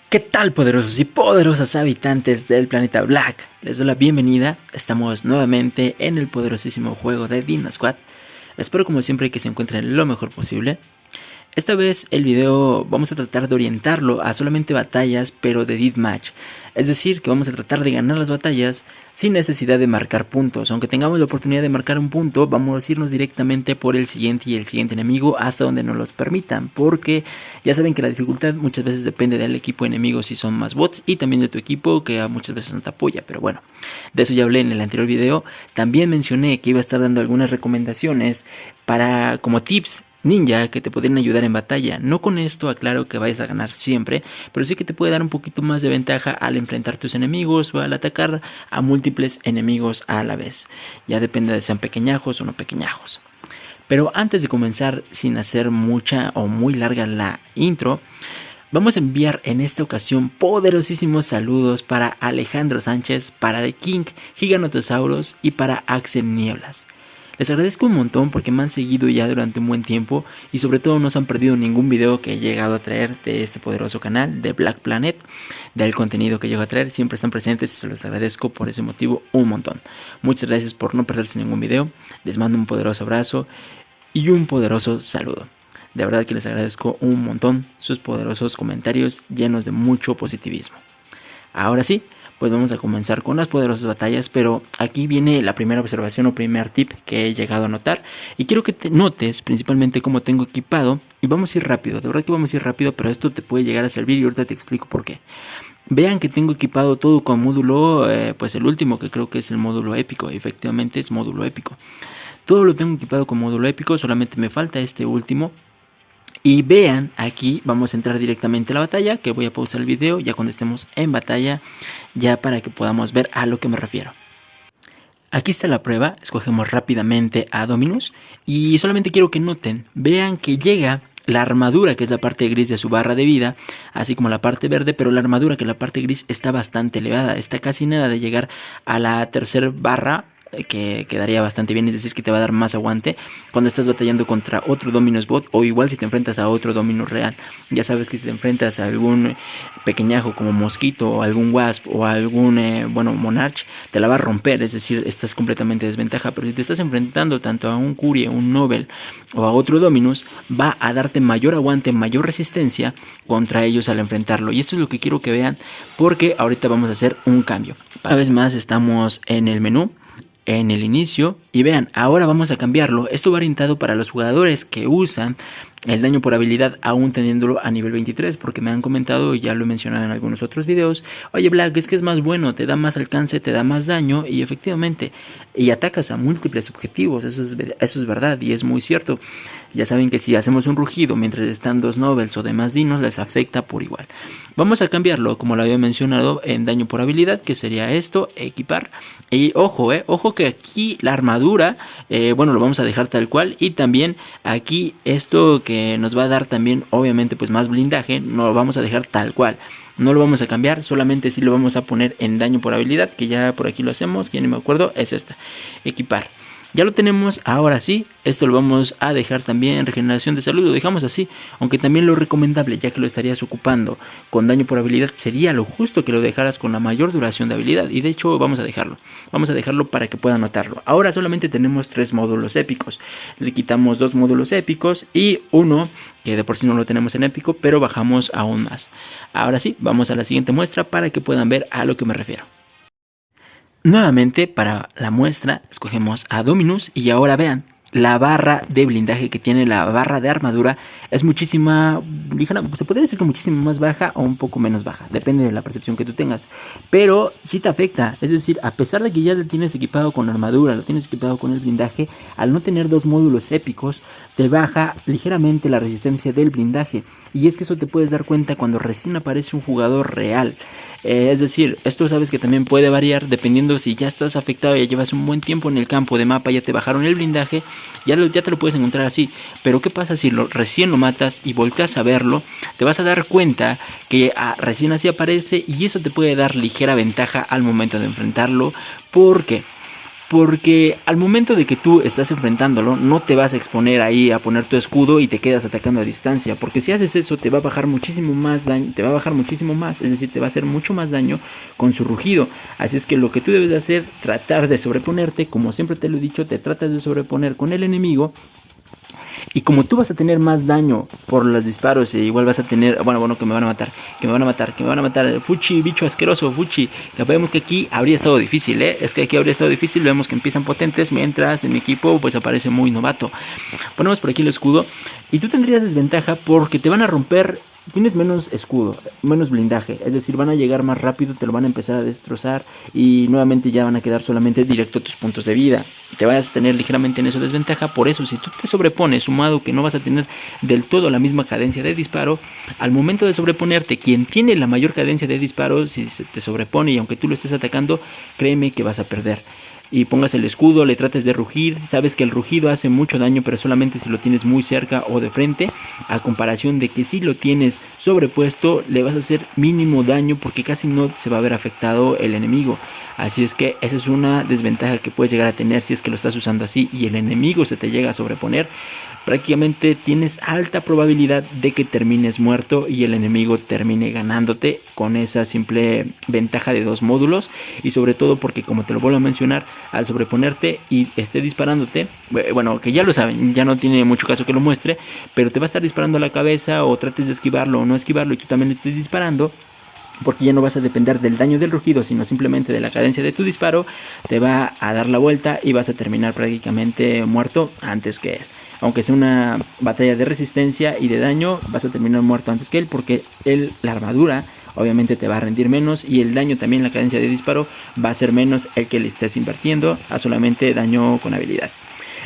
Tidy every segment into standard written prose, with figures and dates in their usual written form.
¿Qué tal, poderosos y poderosas habitantes del planeta Black? Les doy la bienvenida. Estamos nuevamente en el poderosísimo juego de Dino Squad. Espero como siempre que se encuentren lo mejor posible. Esta vez el video vamos a tratar de orientarlo a solamente batallas, pero de deathmatch. Es decir, que vamos a tratar de ganar las batallas sin necesidad de marcar puntos. Aunque tengamos la oportunidad de marcar un punto, vamos a irnos directamente por el siguiente y el siguiente enemigo hasta donde nos los permitan. Porque ya saben que la dificultad muchas veces depende del equipo enemigo si son más bots, y también de tu equipo que muchas veces no te apoya. Pero bueno, de eso ya hablé en el anterior video. También mencioné que iba a estar dando algunas recomendaciones para como tips ninja que te podrían ayudar en batalla. No con esto aclaro que vayas a ganar siempre, pero sí que te puede dar un poquito más de ventaja al enfrentar tus enemigos o al atacar a múltiples enemigos a la vez. Ya depende de sean pequeñajos o no pequeñajos. Pero antes de comenzar, sin hacer mucha o muy larga la intro, vamos a enviar en esta ocasión poderosísimos saludos para Alejandro Sánchez, para The King, Giganotosaurus y para Axel Nieblas. Les agradezco un montón porque me han seguido ya durante un buen tiempo y sobre todo no se han perdido ningún video que he llegado a traer de este poderoso canal de Black Planet, del contenido que llego a traer. Siempre están presentes y se los agradezco por ese motivo un montón. Muchas gracias por no perderse ningún video. Les mando un poderoso abrazo y un poderoso saludo. De verdad que les agradezco un montón sus poderosos comentarios llenos de mucho positivismo. Ahora sí, pues vamos a comenzar con las poderosas batallas, pero aquí viene la primera observación o primer tip que he llegado a notar. Y quiero que te notes principalmente cómo tengo equipado, y vamos a ir rápido, de verdad que vamos a ir rápido, pero esto te puede llegar a servir y ahorita te explico por qué. Vean que tengo equipado todo con módulo, pues el último que creo que es el módulo épico, efectivamente es módulo épico. Todo lo tengo equipado con módulo épico, solamente me falta este último. Y vean, aquí vamos a entrar directamente a la batalla, que voy a pausar el video ya cuando estemos en batalla, ya para que podamos ver a lo que me refiero. Aquí está la prueba, escogemos rápidamente a Dominus y solamente quiero que noten, vean que llega la armadura, que es la parte gris de su barra de vida, así como la parte verde, pero la armadura, que es la parte gris, está bastante elevada, está casi nada de llegar a la tercera barra, que quedaría bastante bien, es decir que te va a dar más aguante cuando estás batallando contra otro Dominus bot, o igual si te enfrentas a otro Dominus real. Ya sabes que si te enfrentas a algún pequeñajo como Mosquito o algún Wasp o algún Monarch, te la va a romper, es decir, estás completamente en desventaja. Pero si te estás enfrentando tanto a un Curie, un Nobel o a otro Dominus, va a darte mayor aguante, mayor resistencia contra ellos al enfrentarlo. Y esto es lo que quiero que vean, porque ahorita vamos a hacer un cambio. Una vez más estamos en el menú, en el inicio, y vean, ahora vamos a cambiarlo. Esto va orientado para los jugadores que usan el daño por habilidad aún teniéndolo a nivel 23, porque me han comentado y ya lo he mencionado en algunos otros videos: oye Black, es que es más bueno, te da más alcance, te da más daño, y efectivamente, y atacas a múltiples objetivos. Eso es verdad y es muy cierto. Ya saben que si hacemos un rugido mientras están dos Nobels o demás dinos, les afecta por igual. Vamos a cambiarlo, como lo había mencionado, en daño por habilidad, que sería esto, equipar. Y ojo, ojo que aquí la armadura, lo vamos a dejar tal cual. Y también aquí esto que nos va a dar también, obviamente, pues más blindaje, no lo vamos a dejar tal cual. No lo vamos a cambiar, solamente si lo vamos a poner en daño por habilidad, que ya por aquí lo hacemos, que no me acuerdo, es esta, equipar. Ya lo tenemos, ahora sí, esto lo vamos a dejar también en regeneración de salud, lo dejamos así, aunque también lo recomendable, ya que lo estarías ocupando con daño por habilidad, sería lo justo que lo dejaras con la mayor duración de habilidad, y de hecho vamos a dejarlo para que puedan notarlo. Ahora solamente tenemos 3 módulos épicos, le quitamos 2 módulos épicos y uno que de por sí no lo tenemos en épico, pero bajamos aún más. Ahora sí, vamos a la siguiente muestra para que puedan ver a lo que me refiero. Nuevamente para la muestra escogemos a Dominus y ahora vean, la barra de blindaje que tiene la barra de armadura es muchísima, se podría decir que muchísimo más baja o un poco menos baja, depende de la percepción que tú tengas, pero sí te afecta. Es decir, a pesar de que ya lo tienes equipado con armadura, lo tienes equipado con el blindaje, al no tener 2 módulos épicos, te baja ligeramente la resistencia del blindaje. Y es que eso te puedes dar cuenta cuando recién aparece un jugador real. Es decir, esto sabes que también puede variar dependiendo si ya estás afectado, ya llevas un buen tiempo en el campo de mapa, ya te bajaron el blindaje, ya te lo puedes encontrar así. Pero ¿qué pasa si recién lo matas y volteas a verlo? Te vas a dar cuenta que recién así aparece, y eso te puede dar ligera ventaja al momento de enfrentarlo. ¿Por qué? Porque al momento de que tú estás enfrentándolo, no te vas a exponer ahí a poner tu escudo y te quedas atacando a distancia. Porque si haces eso, te va a bajar muchísimo más daño, te va a bajar muchísimo más. Es decir, te va a hacer mucho más daño con su rugido. Así es que lo que tú debes de hacer, tratar de sobreponerte. Como siempre te lo he dicho, te tratas de sobreponer con el enemigo. Y como tú vas a tener más daño por los disparos, igual vas a tener, bueno, que me van a matar, Fuchi, bicho asqueroso, Fuchi, que vemos que aquí habría estado difícil, es que aquí habría estado difícil, vemos que empiezan potentes, mientras en mi equipo pues aparece muy novato. Ponemos por aquí el escudo, y tú tendrías desventaja porque te van a romper. Tienes menos escudo, menos blindaje, es decir, van a llegar más rápido, te lo van a empezar a destrozar y nuevamente ya van a quedar solamente directo a tus puntos de vida. Te vas a tener ligeramente en eso desventaja, por eso si tú te sobrepones, sumado que no vas a tener del todo la misma cadencia de disparo, al momento de sobreponerte, quien tiene la mayor cadencia de disparo, si se te sobrepone y aunque tú lo estés atacando, créeme que vas a perder. Y pongas el escudo, le trates de rugir, sabes que el rugido hace mucho daño, pero solamente si lo tienes muy cerca o de frente, a comparación de que si lo tienes sobrepuesto, le vas a hacer mínimo daño porque casi no se va a ver afectado el enemigo. Así es que esa es una desventaja que puedes llegar a tener si es que lo estás usando así y el enemigo se te llega a sobreponer. Prácticamente tienes alta probabilidad de que termines muerto y el enemigo termine ganándote con esa simple ventaja de 2 módulos. Y sobre todo porque, como te lo vuelvo a mencionar, al sobreponerte y esté disparándote, bueno, que ya lo saben, ya no tiene mucho caso que lo muestre, pero te va a estar disparando a la cabeza o trates de esquivarlo o no esquivarlo y tú también le estés disparando, porque ya no vas a depender del daño del rugido, sino simplemente de la cadencia de tu disparo, te va a dar la vuelta y vas a terminar prácticamente muerto antes que él. Aunque sea una batalla de resistencia y de daño, vas a terminar muerto antes que él, porque la armadura obviamente te va a rendir menos y el daño también, la cadencia de disparo va a ser menos el que le estés invirtiendo a solamente daño con habilidad.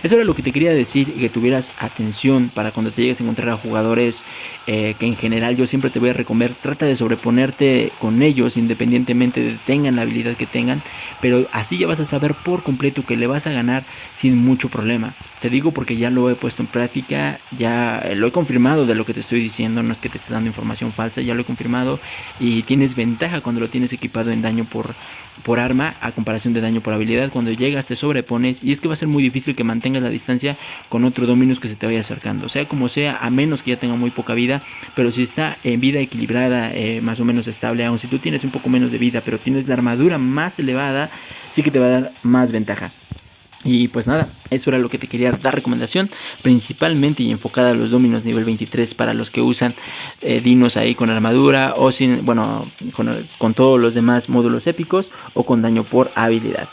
Eso era lo que te quería decir, que tuvieras atención para cuando te llegues a encontrar a jugadores que en general yo siempre te voy a recomendar, trata de sobreponerte con ellos independientemente de tengan la habilidad que tengan, pero así ya vas a saber por completo que le vas a ganar sin mucho problema. Te digo porque ya lo he puesto en práctica, ya lo he confirmado de lo que te estoy diciendo, no es que te esté dando información falsa, ya lo he confirmado y tienes ventaja cuando lo tienes equipado en daño por arma a comparación de daño por habilidad. Cuando llegas te sobrepones y es que va a ser muy difícil que mantengas la distancia con otro Dominus que se te vaya acercando, sea como sea, a menos que ya tenga muy poca vida, pero si está en vida equilibrada, más o menos estable, aun si tú tienes un poco menos de vida pero tienes la armadura más elevada, sí que te va a dar más ventaja. Y pues nada, eso era lo que te quería dar recomendación, principalmente y enfocada a los Dominos nivel 23 para los que usan dinos ahí con armadura o sin, bueno, con todos los demás módulos épicos o con daño por habilidad.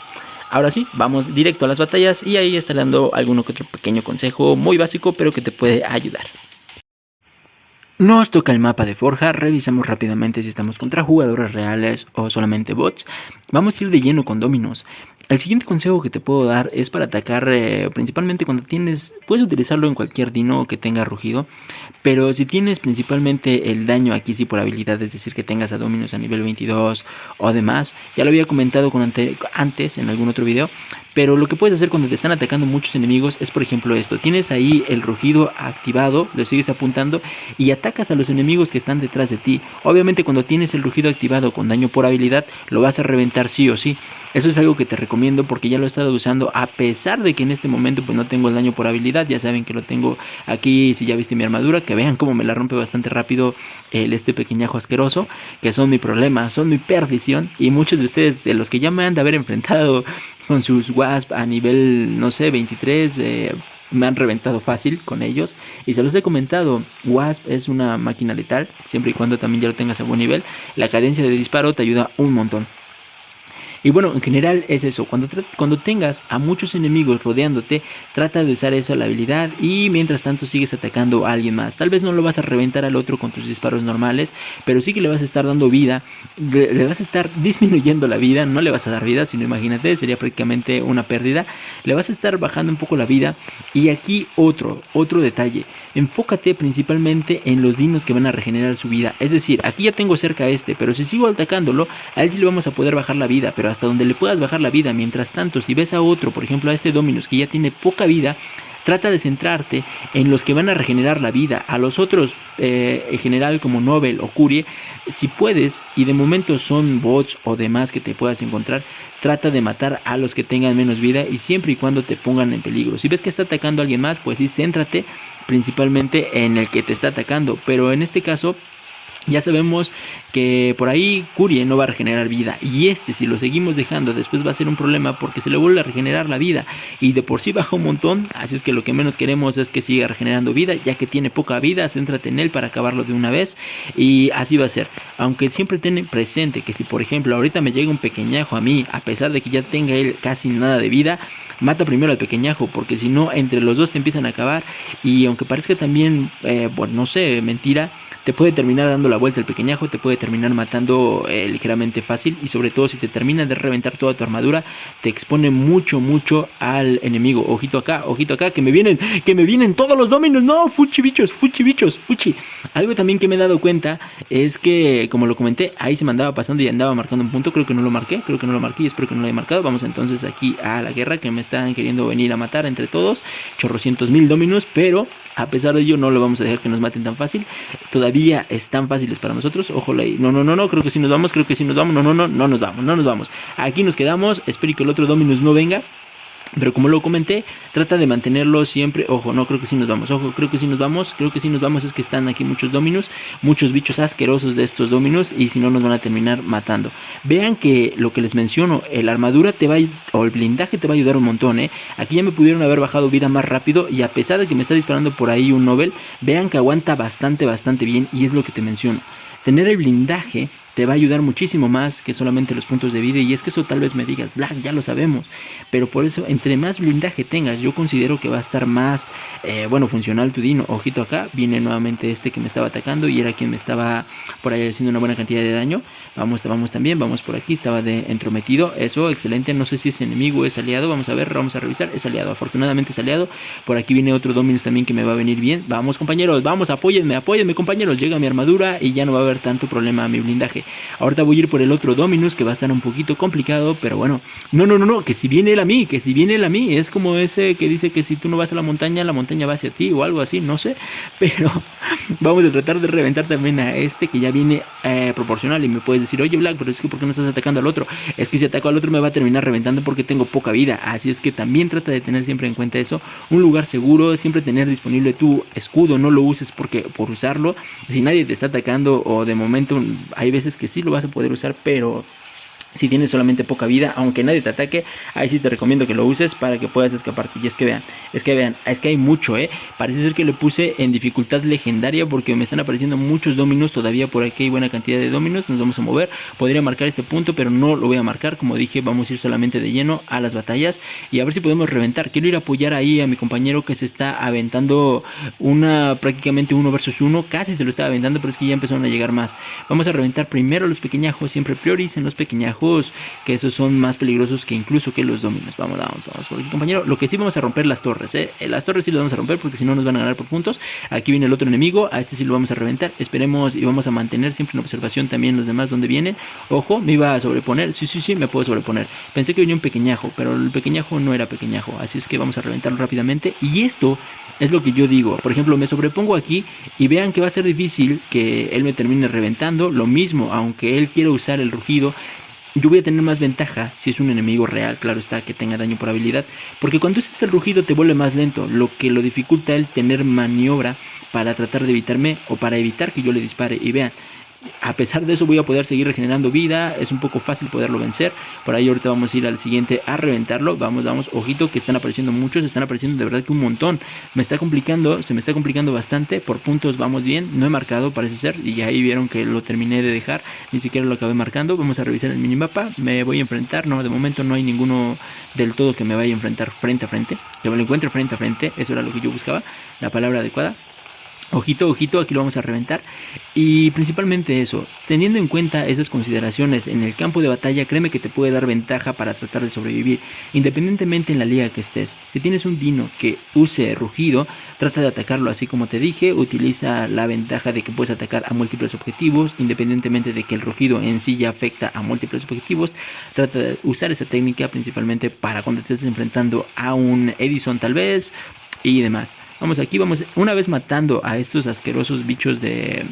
Ahora sí, vamos directo a las batallas y ahí estaré dando alguno que otro pequeño consejo muy básico pero que te puede ayudar. Nos toca el mapa de Forja, revisamos rápidamente si estamos contra jugadores reales o solamente bots. Vamos a ir de lleno con Dominos. El siguiente consejo que te puedo dar es para atacar principalmente cuando puedes utilizarlo en cualquier dino que tenga rugido, pero si tienes principalmente el daño aquí sí por habilidad, es decir que tengas a Dominos a nivel 22 o demás, ya lo había comentado antes en algún otro video, pero lo que puedes hacer cuando te están atacando muchos enemigos es por ejemplo esto, tienes ahí el rugido activado, lo sigues apuntando y atacas a los enemigos que están detrás de ti. Obviamente cuando tienes el rugido activado con daño por habilidad lo vas a reventar sí o sí. Eso es algo que te recomiendo porque ya lo he estado usando a pesar de que en este momento pues no tengo el daño por habilidad. Ya saben que lo tengo aquí, si ya viste mi armadura, que vean cómo me la rompe bastante rápido este pequeñajo asqueroso, que son mi problema, son mi perdición. Y muchos de ustedes, de los que ya me han de haber enfrentado con sus Wasp a nivel, no sé, 23, me han reventado fácil con ellos. Y se los he comentado, Wasp es una máquina letal, siempre y cuando también ya lo tengas a buen nivel. La cadencia de disparo te ayuda un montón. Y bueno, en general es eso, cuando tengas a muchos enemigos rodeándote, trata de usar esa la habilidad y mientras tanto sigues atacando a alguien más. Tal vez no lo vas a reventar al otro con tus disparos normales, pero sí que le vas a estar dando vida, le vas a estar disminuyendo la vida, no le vas a dar vida, sino imagínate, sería prácticamente una pérdida. Le vas a estar bajando un poco la vida y aquí otro detalle. Enfócate principalmente en los dinos que van a regenerar su vida. Es decir, aquí ya tengo cerca a este, pero si sigo atacándolo, a él sí le vamos a poder bajar la vida, pero hasta donde le puedas bajar la vida. Mientras tanto, si ves a otro, por ejemplo a este Dominus que ya tiene poca vida, trata de centrarte en los que van a regenerar la vida. A los otros, en general, como Nobel o Curie, si puedes, y de momento son bots o demás que te puedas encontrar, trata de matar a los que tengan menos vida y siempre y cuando te pongan en peligro. Si ves que está atacando a alguien más, pues sí, céntrate principalmente en el que te está atacando. Pero en este caso, ya sabemos que por ahí Curie no va a regenerar vida, y si lo seguimos dejando, después va a ser un problema porque se le vuelve a regenerar la vida y de por sí baja un montón. Así es que lo que menos queremos es que siga regenerando vida, ya que tiene poca vida. Céntrate en él para acabarlo de una vez, y así va a ser. Aunque siempre ten presente que si por ejemplo ahorita me llega un pequeñajo a mí, a pesar de que ya tenga él casi nada de vida, mata primero al pequeñajo, porque si no, entre los dos te empiezan a acabar. Y aunque parezca también, bueno, no sé, mentira, te puede terminar dando la vuelta el pequeñajo, te puede terminar matando ligeramente fácil, y sobre todo si te termina de reventar toda tu armadura, te expone mucho al enemigo. Ojito acá, que me vienen todos los dominos. No, fuchi bichos. Algo también que me he dado cuenta es que, como lo comenté, ahí se me andaba pasando y andaba marcando un punto. Creo que no lo marqué y espero que no lo haya marcado. Vamos entonces aquí a la guerra, que me están queriendo venir a matar entre todos, chorrocientos mil dominos, pero a pesar de ello no lo vamos a dejar que nos maten tan fácil. Todavía están fáciles para nosotros. Ojo, no, creo que sí nos vamos. No nos vamos. Aquí nos quedamos. Espero que el otro Dominus no venga. Pero como lo comenté, trata de mantenerlo siempre. Ojo, no, creo que sí nos vamos. Es que están aquí muchos Dominus, muchos bichos asquerosos de estos Dominus, y si no nos van a terminar matando. Vean que lo que les menciono, la armadura o el blindaje te va a ayudar un montón, Aquí ya me pudieron haber bajado vida más rápido, y a pesar de que me está disparando por ahí un Nobel, vean que aguanta bastante bien, y es lo que te menciono. Tener el blindaje te va a ayudar muchísimo más que solamente los puntos de vida. Y es que eso tal vez me digas, Black, ya lo sabemos, pero por eso, entre más blindaje tengas, yo considero que va a estar más funcional tu dino. Ojito acá, viene nuevamente que me estaba atacando y era quien me estaba por ahí haciendo una buena cantidad de daño. Vamos también, vamos por aquí, estaba de entrometido. Eso, excelente, no sé si es enemigo o es aliado. Vamos a ver, vamos a revisar. Es aliado, afortunadamente es aliado. Por aquí viene otro Dominus también que me va a venir bien. Vamos, compañeros, vamos, apóyenme compañeros. Llega mi armadura y ya no va a haber tanto problema a mi blindaje. Ahorita voy a ir por el otro Dominus, que va a estar un poquito complicado, pero bueno. No, que si viene él a mí, es como ese que dice que si tú no vas a la montaña va hacia ti, o algo así, no sé. Pero vamos a tratar de reventar también a que ya viene proporcional. Y me puedes decir, oye Black, pero es que ¿por qué no estás atacando al otro? Es que si ataco al otro me va a terminar reventando porque tengo poca vida. Así es que también trata de tener siempre en cuenta eso. Un lugar seguro, siempre tener disponible tu escudo. No lo uses por usarlo si nadie te está atacando, o de momento hay veces que sí lo vas a poder usar, pero si tienes solamente poca vida, aunque nadie te ataque, ahí sí te recomiendo que lo uses para que puedas escaparte. Y es que vean, es que hay mucho, parece ser que le puse en dificultad legendaria porque me están apareciendo muchos Dominos. Todavía por aquí hay buena cantidad de Dominos. Nos vamos a mover, podría marcar este punto, pero no lo voy a marcar. Como dije, vamos a ir solamente de lleno a las batallas y a ver si podemos reventar. Quiero ir a apoyar ahí a mi compañero que se está aventando prácticamente 1 versus 1, casi se lo estaba aventando, pero es que ya empezaron a llegar más. Vamos a reventar primero los pequeñajos, siempre prioricen los pequeñajos, que esos son más peligrosos que incluso que los Dominos. Vamos por aquí, compañero. Lo que sí, vamos a romper las torres, las torres sí las vamos a romper porque si no nos van a ganar por puntos. Aquí viene el otro enemigo, a sí lo vamos a reventar. Esperemos y vamos a mantener siempre en observación también los demás donde vienen. Ojo, me iba a sobreponer, sí, me puedo sobreponer. Pensé que venía un pequeñajo, pero el pequeñajo no era pequeñajo, así es que vamos a reventarlo rápidamente. Y esto es lo que yo digo. Por ejemplo, me sobrepongo aquí y vean que va a ser difícil que él me termine reventando. Lo mismo, aunque él quiera usar el rugido, yo voy a tener más ventaja si es un enemigo real, claro está, que tenga daño por habilidad, porque cuando usas el rugido te vuelve más lento, lo que lo dificulta el tener maniobra para tratar de evitarme o para evitar que yo le dispare. Y vean, a pesar de eso voy a poder seguir regenerando vida, es un poco fácil poderlo vencer. Por ahí ahorita vamos a ir al siguiente a reventarlo. Vamos, ojito que están apareciendo muchos, están apareciendo de verdad que un montón. Se me está complicando bastante, por puntos vamos bien, no he marcado parece ser, y ahí vieron que lo terminé de dejar, ni siquiera lo acabé marcando. Vamos a revisar el minimapa, me voy a enfrentar, no, de momento no hay ninguno del todo que me vaya a enfrentar frente a frente, que me lo encuentre frente a frente, eso era lo que yo buscaba, la palabra adecuada. Ojito, aquí lo vamos a reventar. Y principalmente eso, teniendo en cuenta esas consideraciones en el campo de batalla, créeme que te puede dar ventaja para tratar de sobrevivir, independientemente en la liga que estés. Si tienes un dino que use rugido, trata de atacarlo así como te dije. Utiliza la ventaja de que puedes atacar a múltiples objetivos, independientemente de que el rugido en sí ya afecta a múltiples objetivos. Trata de usar esa técnica principalmente para cuando te estés enfrentando a un Edison tal vez, y demás. Vamos aquí, vamos una vez matando a estos asquerosos bichos de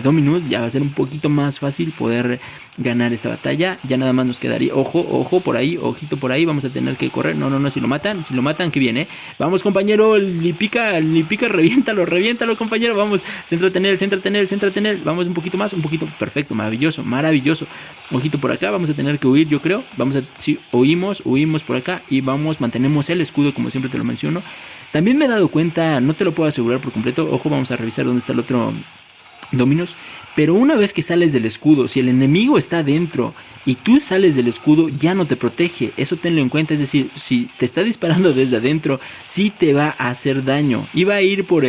Dominus, ya va a ser un poquito más fácil poder ganar esta batalla. Ya nada más nos quedaría, ojo por ahí, ojito por ahí, vamos a tener que correr. No, si lo matan, que viene. Vamos, compañero, Lipica, reviéntalo, compañero, vamos, céntrate en él, vamos un poquito más, perfecto, maravilloso, ojito por acá, vamos a tener que huir, yo creo, huimos por acá y mantenemos el escudo como siempre te lo menciono. También me he dado cuenta, no te lo puedo asegurar por completo, ojo, vamos a revisar dónde está el otro Dominus, pero una vez que sales del escudo, si el enemigo está dentro y tú sales del escudo, ya no te protege. Eso tenlo en cuenta, es decir, si te está disparando desde adentro, sí te va a hacer daño. Iba a ir por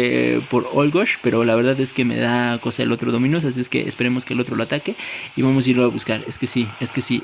Olgosh, pero la verdad es que me da cosa el otro Dominus, así es que esperemos que el otro lo ataque y vamos a irlo a buscar. Es que sí,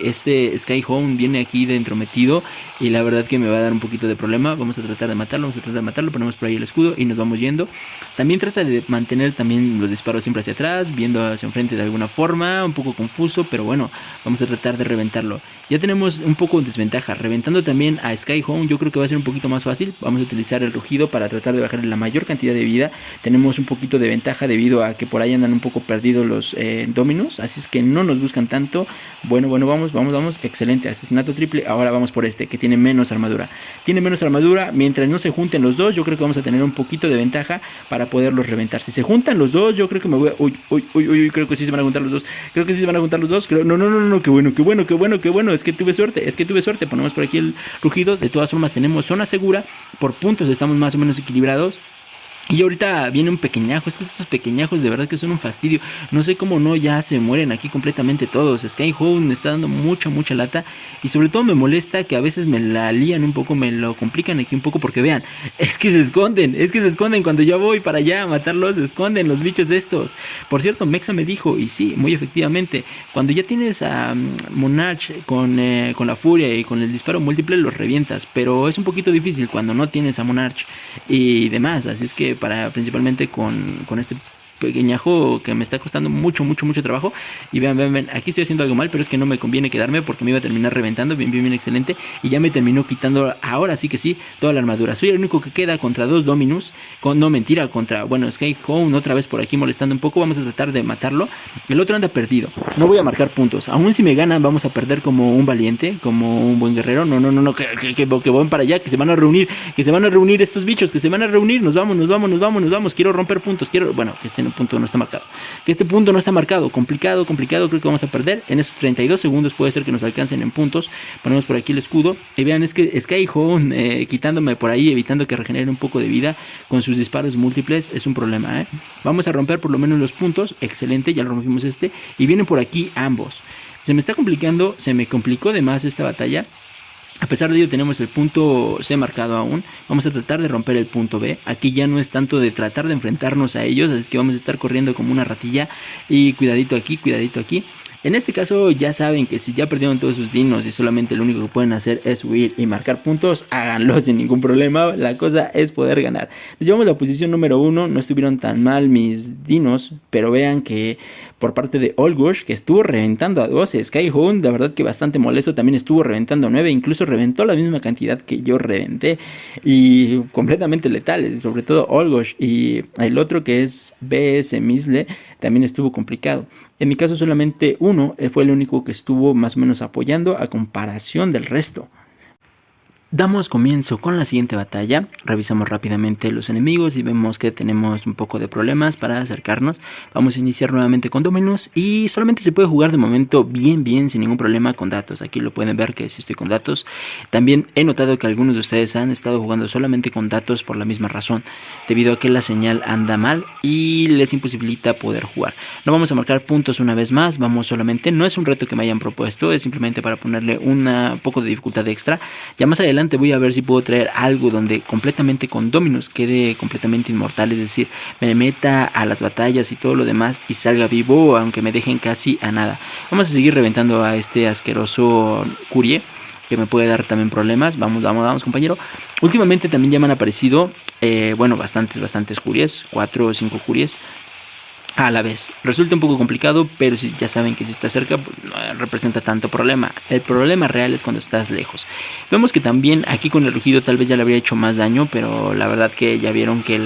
este Skyhound viene aquí de entrometido y la verdad que me va a dar un poquito de problema. Vamos a tratar de matarlo, ponemos por ahí el escudo y nos vamos yendo. También trata de mantener también los disparos siempre hacia atrás, viendo hacia enfrente de alguna forma, un poco confuso, pero bueno, vamos a tratar de reventarlo. Ya tenemos un poco de desventaja, reventando también a Skyhound yo creo que va a ser un poquito más fácil. Vamos a utilizar el rugido para tratar de bajarle la mayor cantidad de vida. Tenemos un poquito de ventaja debido a que por ahí andan un poco perdidos los Dominus, así es que no nos buscan tanto. Bueno, vamos, excelente, asesinato triple. Ahora vamos por este, que tiene menos armadura. Mientras no se junten los dos, yo creo que vamos a tener un poquito de ventaja para poderlos reventar. Si se juntan los dos, yo creo que me voy a... Uy, creo que sí se van a juntar los dos. No, qué bueno, es que tuve suerte. Ponemos por aquí el rugido. De todas formas tenemos zona segura. Por puntos estamos más o menos equilibrados. Y ahorita viene un pequeñajo, es que estos pequeñajos de verdad que son un fastidio. No sé cómo no ya se mueren aquí completamente todos. Skyhound me está dando mucha lata. Y sobre todo me molesta que a veces me la lían un poco, me lo complican aquí un poco. Porque vean, es que se esconden cuando yo voy para allá a matarlos. Se esconden los bichos estos. Por cierto, Mexa me dijo, y sí, muy efectivamente, cuando ya tienes a Monarch con la furia y con el disparo múltiple los revientas. Pero es un poquito difícil cuando no tienes a Monarch y demás. Así es que principalmente con este pequeñajo que me está costando mucho trabajo. Y vean, aquí estoy haciendo algo mal, pero es que no me conviene quedarme porque me iba a terminar reventando. Bien, excelente. Y ya me terminó quitando, ahora sí que sí, toda la armadura. Soy el único que queda contra dos Dominus. Contra, Skyhound otra vez por aquí molestando un poco. Vamos a tratar de matarlo. El otro anda perdido. No voy a marcar puntos. Aún si me ganan, vamos a perder como un valiente, como un buen guerrero. No, que van para allá, que se van a reunir. Estos bichos, que se van a reunir. Nos vamos. Quiero romper puntos. Que este punto no está marcado. Complicado. Creo que vamos a perder. En esos 32 segundos puede ser que nos alcancen en puntos. Ponemos por aquí el escudo. Y vean, es que Skyhound quitándome por ahí, evitando que regenere un poco de vida con sus disparos múltiples, es un problema. Vamos a romper por lo menos los puntos. Excelente, ya lo rompimos este. Y vienen por aquí ambos. Se me complicó de más esta batalla. A pesar de ello tenemos el punto C marcado aún. Vamos a tratar de romper el punto B. Aquí ya no es tanto de tratar de enfrentarnos a ellos, así que vamos a estar corriendo como una ratilla. Y cuidadito aquí. En este caso ya saben que si ya perdieron todos sus dinos y solamente lo único que pueden hacer es huir y marcar puntos, háganlo sin ningún problema. La cosa es poder ganar. Nos llevamos la posición número 1. No estuvieron tan mal mis dinos, pero vean que por parte de Olgosh, que estuvo reventando a 12, Skyhound, la verdad que bastante molesto, también estuvo reventando a 9, incluso reventó la misma cantidad que yo reventé, y completamente letales, sobre todo Olgosh. Y el otro, que es BS Misle, también estuvo complicado. En mi caso solamente uno fue el único que estuvo más o menos apoyando a comparación del resto. Damos comienzo con la siguiente batalla. Revisamos rápidamente los enemigos y vemos que tenemos un poco de problemas para acercarnos. Vamos a iniciar nuevamente con Dominus y solamente se puede jugar de momento bien sin ningún problema con datos. Aquí lo pueden ver que sí estoy con datos. También he notado que algunos de ustedes han estado jugando solamente con datos por la misma razón, debido a que la señal anda mal y les imposibilita poder jugar. No vamos a marcar puntos una vez más, vamos solamente, no es un reto que me hayan propuesto, es simplemente para ponerle un poco de dificultad extra. Ya más adelante voy a ver si puedo traer algo donde completamente con Dominus quede completamente inmortal, es decir, me meta a las batallas y todo lo demás y salga vivo, aunque me dejen casi a nada. Vamos a seguir reventando a este asqueroso Curie, que me puede dar también problemas. Vamos compañero. Últimamente también ya me han aparecido bastantes Curies, 4 o 5 Curies. a la vez. Resulta un poco complicado, pero si ya saben que si está cerca, pues no representa tanto problema. El problema real es cuando estás lejos. Vemos que también aquí con el rugido tal vez ya le habría hecho más daño, pero la verdad que ya vieron que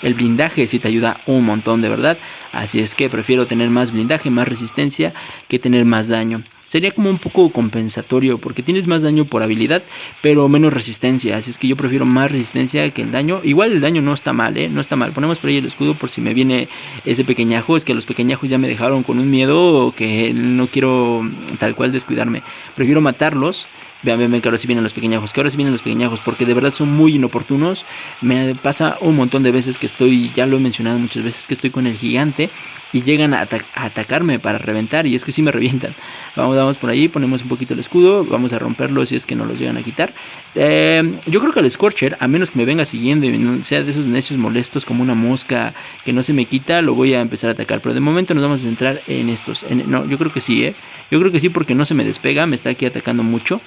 el blindaje sí te ayuda un montón de verdad. Así es que prefiero tener más blindaje, más resistencia que tener más daño. Sería como un poco compensatorio porque tienes más daño por habilidad, pero menos resistencia. Así es que yo prefiero más resistencia que el daño. Igual el daño no está mal, no está mal. Ponemos por ahí el escudo por si me viene ese pequeñajo. Es que los pequeñajos ya me dejaron con un miedo que no quiero tal cual descuidarme. Prefiero matarlos. Vean que ahora sí vienen los pequeñajos, porque de verdad son muy inoportunos. Me pasa un montón de veces que estoy, ya lo he mencionado muchas veces, que estoy con el gigante y llegan a atacarme para reventar, y es que sí me revientan. Vamos por ahí, ponemos un poquito el escudo, vamos a romperlo si es que no los llegan a quitar. Yo creo que al Scorcher, a menos que me venga siguiendo y no sea de esos necios molestos como una mosca que no se me quita, lo voy a empezar a atacar. Pero de momento nos vamos a centrar en estos. No, yo creo que sí, yo creo que sí, porque no se me despega, me está aquí atacando mucho.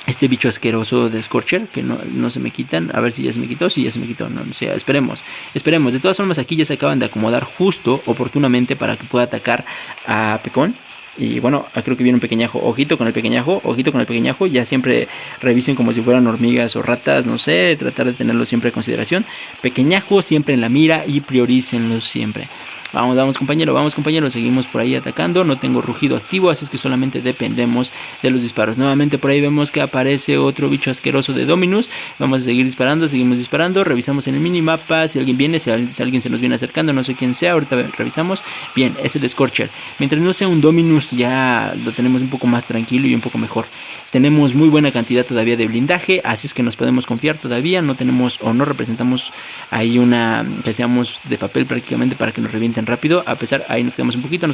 Este bicho asqueroso de Scorcher, que no se me quitan. A ver si ya se me quitó. Sí, ya se me quitó. No, o sea, esperemos. De todas formas, aquí ya se acaban de acomodar justo, oportunamente, para que pueda atacar a Pecón. Y bueno, creo que viene un pequeñajo. Ojito con el pequeñajo. Ya siempre revisen como si fueran hormigas o ratas. No sé, tratar de tenerlo siempre en consideración. Pequeñajo siempre en la mira y priorícenlo siempre. Vamos compañero, seguimos por ahí atacando. No tengo rugido activo, así es que solamente dependemos de los disparos. Nuevamente por ahí vemos que aparece otro bicho asqueroso de Dominus. Vamos a seguir disparando, seguimos disparando. Revisamos en el minimapa si alguien viene, si alguien se nos viene acercando, no sé quién sea. Ahorita revisamos. Bien, es el Scorcher. Mientras no sea un Dominus, ya lo tenemos un poco más tranquilo y un poco mejor. Tenemos muy buena cantidad todavía de blindaje, así es que nos podemos confiar todavía. No tenemos o no representamos ahí una que seamos de papel prácticamente para que nos revienten rápido. A pesar, ahí nos quedamos un poquito,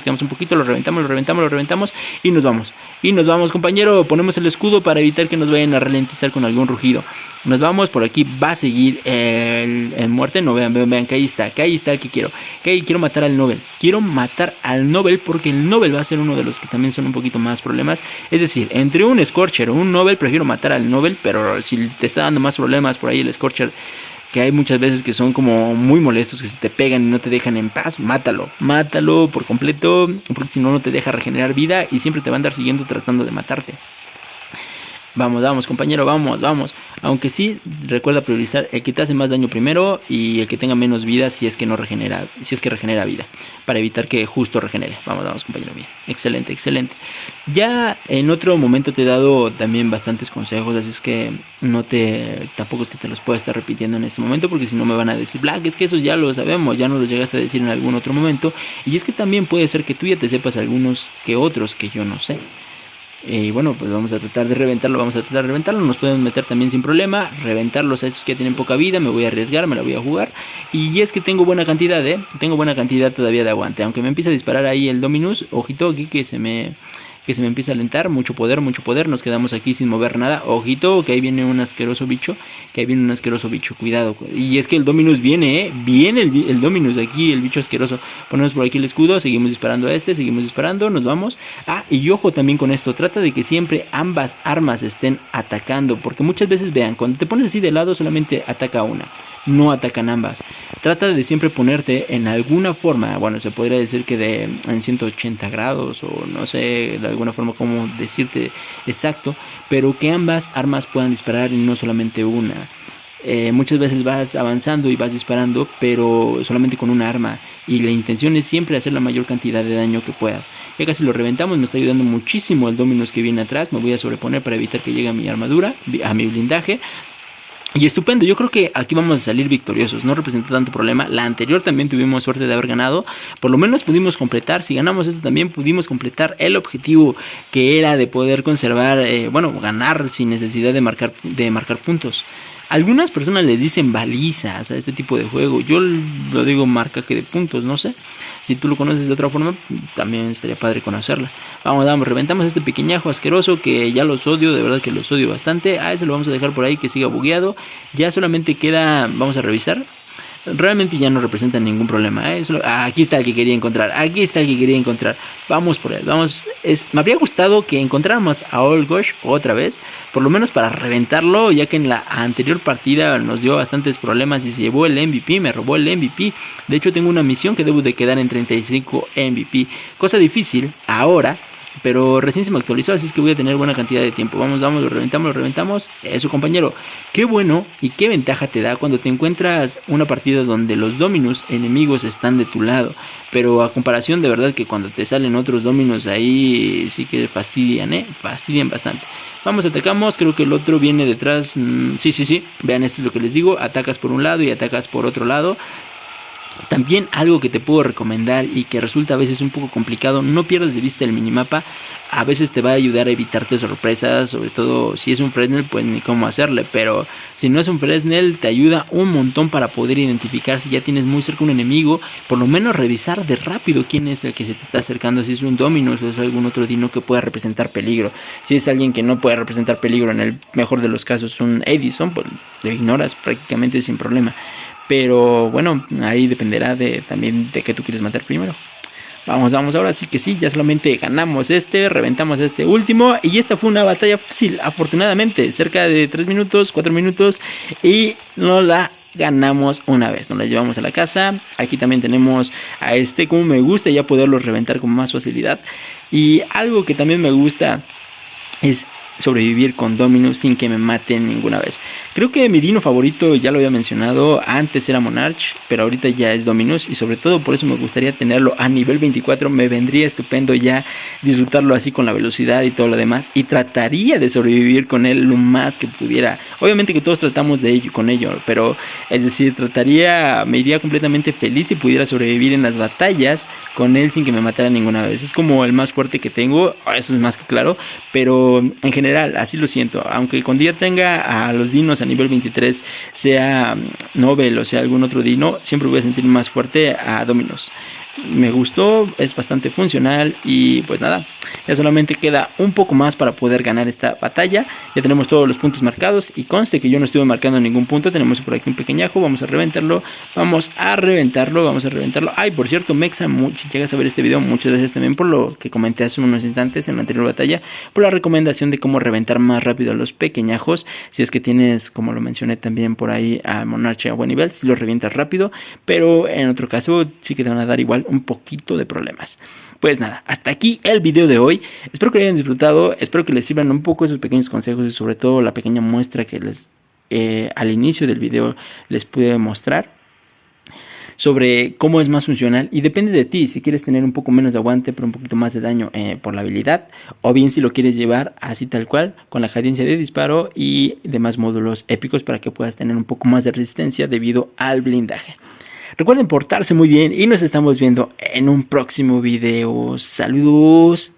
lo reventamos y nos vamos. Compañero, ponemos el escudo para evitar que nos vayan a ralentizar con algún rugido. Nos vamos, por aquí va a seguir el muerte. No, vean que ahí está el que quiero. Quiero matar al Nobel. Porque el Nobel va a ser uno de los que también son un poquito más problemas. Es decir, entre un Scorcher o un Nobel, prefiero matar al Nobel. Pero si te está dando más problemas por ahí el Scorcher, que hay muchas veces que son como muy molestos, que se te pegan y no te dejan en paz, mátalo por completo, porque si no, no te deja regenerar vida y siempre te va a andar siguiendo tratando de matarte. Vamos, compañero, vamos. Aunque sí, recuerda priorizar el que te hace más daño primero y el que tenga menos vida si es que regenera vida, para evitar que justo regenere. Vamos, compañero, bien. Excelente. Ya en otro momento te he dado también bastantes consejos, así es que tampoco es que te los pueda estar repitiendo en este momento, porque si no me van a decir, Black, es que esos ya lo sabemos, ya nos los llegaste a decir en algún otro momento. Y es que también puede ser que tú ya te sepas algunos que otros que yo no sé. Y bueno, pues vamos a tratar de reventarlo. Nos podemos meter también sin problema, reventarlos a esos que tienen poca vida. Me voy a arriesgar, me la voy a jugar. Y es que tengo buena cantidad, tengo buena cantidad todavía de aguante. Aunque me empieza a disparar ahí el Dominus, ojito aquí que se me empieza a alentar. Mucho poder. Nos quedamos aquí sin mover nada. Ojito que ahí viene un asqueroso bicho. Cuidado. Y es que el Dominus viene, viene el Dominus aquí, el bicho asqueroso. Ponemos por aquí el escudo, seguimos disparando a seguimos disparando, nos vamos. Y ojo también con esto, trata de que siempre ambas armas estén atacando, porque muchas veces, vean, cuando te pones así de lado solamente ataca una, no atacan ambas. Trata de siempre ponerte en alguna forma, bueno, se podría decir que en 180 grados, o no sé, de alguna forma cómo decirte exacto, pero que ambas armas puedan disparar y no solamente una. Muchas veces vas avanzando y vas disparando, pero solamente con una arma, y la intención es siempre hacer la mayor cantidad de daño que puedas. Ya casi lo reventamos, me está ayudando muchísimo el Dominus que viene atrás. Me voy a sobreponer para evitar que llegue a mi armadura, a mi blindaje. Y estupendo, yo creo que aquí vamos a salir victoriosos, no representa tanto problema. La anterior también tuvimos suerte de haber ganado, por lo menos pudimos completar. Si ganamos esta también pudimos completar el objetivo, que era de poder conservar, ganar sin necesidad de marcar puntos. Algunas personas le dicen balizas a este tipo de juego, yo lo digo marcaje de puntos, no sé. Si tú lo conoces de otra forma, también estaría padre conocerla. Vamos, reventamos a este pequeñajo asqueroso que ya los odio, de verdad que los odio bastante. Ese lo vamos a dejar por ahí que siga bugueado. Ya solamente queda, vamos a revisar. realmente ya no representan ningún problema. Aquí está el que quería encontrar. Aquí está el que quería encontrar. Vamos por él. Vamos. Me habría gustado que encontráramos a Olgosh otra vez. Por lo menos para reventarlo. Ya que en la anterior partida nos dio bastantes problemas. Y se llevó el MVP. Me robó el MVP. De hecho tengo una misión que debo de quedar en 35 MVP. Cosa difícil ahora. Pero recién se me actualizó, así es que voy a tener buena cantidad de tiempo. Vamos, lo reventamos. Eso, compañero. Qué bueno y qué ventaja te da cuando te encuentras una partida donde los Dominus enemigos están de tu lado. Pero a comparación de verdad que cuando te salen otros Dominus ahí sí que fastidian, fastidian bastante. Vamos, atacamos, creo que el otro viene detrás. Sí. Vean, esto es lo que les digo. Atacas por un lado y atacas por otro lado. También algo que te puedo recomendar y que resulta a veces un poco complicado, no pierdas de vista el minimapa. A veces te va a ayudar a evitarte sorpresas, sobre todo si es un Fresnel, pues ni cómo hacerle. Pero si no es un Fresnel, te ayuda un montón para poder identificar si ya tienes muy cerca un enemigo. Por lo menos revisar de rápido quién es el que se te está acercando, si es un Dominus o es algún otro dino que pueda representar peligro. Si es alguien que no puede representar peligro, en el mejor de los casos un Edison, pues lo ignoras prácticamente sin problema. Pero bueno, ahí dependerá también de qué tú quieres matar primero. Vamos, ahora sí que sí, ya solamente ganamos reventamos este último. Y esta fue una batalla fácil, afortunadamente, cerca de 3 minutos, 4 minutos. Y no la ganamos una vez, nos la llevamos a la casa. Aquí también tenemos a como me gusta ya poderlos reventar con más facilidad. Y algo que también me gusta es sobrevivir con Dominus sin que me maten ninguna vez. Creo que mi dino favorito, ya lo había mencionado, antes era Monarch, pero ahorita ya es Dominus, y sobre todo por eso me gustaría tenerlo a nivel 24. Me vendría estupendo ya disfrutarlo así con la velocidad y todo lo demás, y trataría de sobrevivir con él lo más que pudiera. Obviamente que todos tratamos con ello, pero es decir, me iría completamente feliz si pudiera sobrevivir en las batallas con él sin que me matara ninguna vez. Es como el más fuerte que tengo, eso es más que claro, pero en general así lo siento. Aunque cuando ya tenga a los dinos a nivel 23, sea Nobel o sea algún otro dino, siempre voy a sentir más fuerte a Dominus. Me gustó, es bastante funcional y pues nada, ya solamente queda un poco más para poder ganar esta batalla. Ya tenemos todos los puntos marcados y conste que yo no estuve marcando ningún punto. Tenemos por aquí un pequeñajo, vamos a reventarlo. Ay, por cierto, Mexa, si llegas a ver este video, muchas gracias también por lo que comenté hace unos instantes en la anterior batalla, por la recomendación de cómo reventar más rápido a los pequeñajos. Si es que tienes, como lo mencioné también por ahí, a Monarch a buen nivel, si los revientas rápido, pero en otro caso sí que te van a dar igual un poquito de problemas. Pues nada, hasta aquí el video de hoy. Espero que lo hayan disfrutado, espero que les sirvan un poco esos pequeños consejos y sobre todo la pequeña muestra que al inicio del video les pude mostrar sobre cómo es más funcional. Y depende de ti si quieres tener un poco menos de aguante pero un poquito más de daño por la habilidad, o bien si lo quieres llevar así tal cual con la cadencia de disparo y demás módulos épicos para que puedas tener un poco más de resistencia debido al blindaje. Recuerden portarse muy bien y nos estamos viendo en un próximo video. Saludos.